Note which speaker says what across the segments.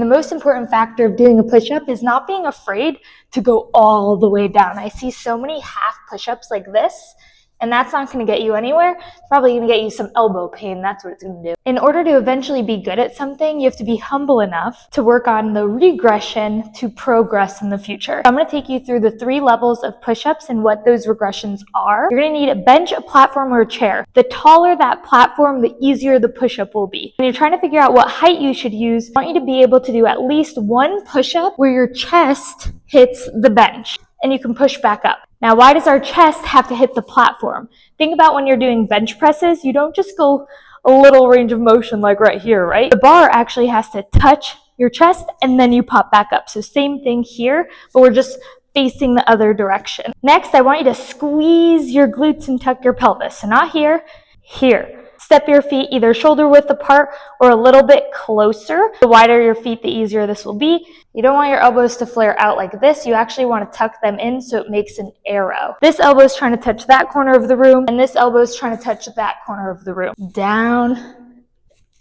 Speaker 1: The most important factor of doing a push-up is not being afraid to go all the way down. I see so many half push-ups like this, and that's not going to get you anywhere. It's probably going to get you some elbow pain. That's what it's going to do. In order to eventually be good at something, you have to be humble enough to work on the regression to progress in the future. I'm going to take you through the 3 levels of push-ups and what those regressions are. You're going to need a bench, a platform, or a chair. The taller that platform, the easier the push-up will be. When you're trying to figure out what height you should use, I want you to be able to do at least one push-up where your chest hits the bench and you can push back up. Now, why does our chest have to hit the platform? Think about when you're doing bench presses, you don't just go a little range of motion like right here, right? The bar actually has to touch your chest and then you pop back up. So same thing here, but we're just facing the other direction. Next, I want you to squeeze your glutes and tuck your pelvis. So not here, here. Step your feet either shoulder width apart or a little bit closer. The wider your feet, the easier this will be. You don't want your elbows to flare out like this. You actually want to tuck them in so it makes an arrow. This elbow is trying to touch that corner of the room, and this elbow is trying to touch that corner of the room. Down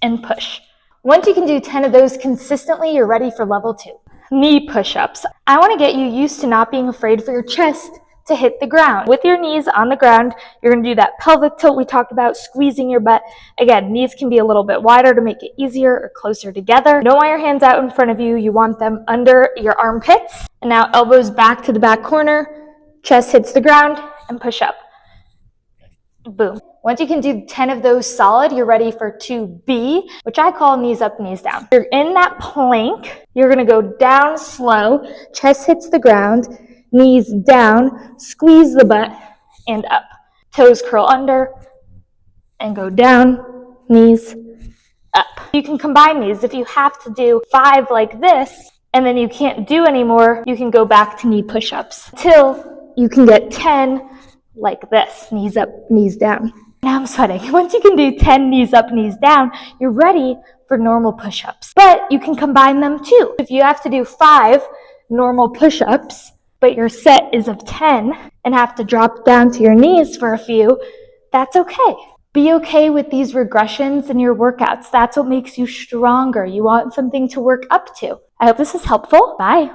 Speaker 1: and push. Once you can do 10 of those consistently, you're ready for level 2. Knee push-ups. I want to get you used to not being afraid for your chest to hit the ground. With your knees on the ground, you're going to do that pelvic tilt we talked about, squeezing your butt. Again, knees can be a little bit wider to make it easier or closer together. You don't want your hands out in front of you. You want them under your armpits. And now elbows back to the back corner, chest hits the ground, and push up. Boom. Once you can do 10 of those solid, you're ready for 2B, which I call knees up, knees down. You're in that plank. You're going to go down slow, chest hits the ground, knees down, squeeze the butt, and up. Toes curl under, and go down, knees up. You can combine these. If you have to do 5 like this, and then you can't do anymore, you can go back to knee push-ups till you can get 10 like this, knees up, knees down. Now I'm sweating. Once you can do 10 knees up, knees down, you're ready for normal push-ups. But you can combine them too. If you have to do 5 normal push-ups, but your set is of 10 and have to drop down to your knees for a few, that's okay. Be okay with these regressions in your workouts. That's what makes you stronger. You want something to work up to. I hope this is helpful. Bye.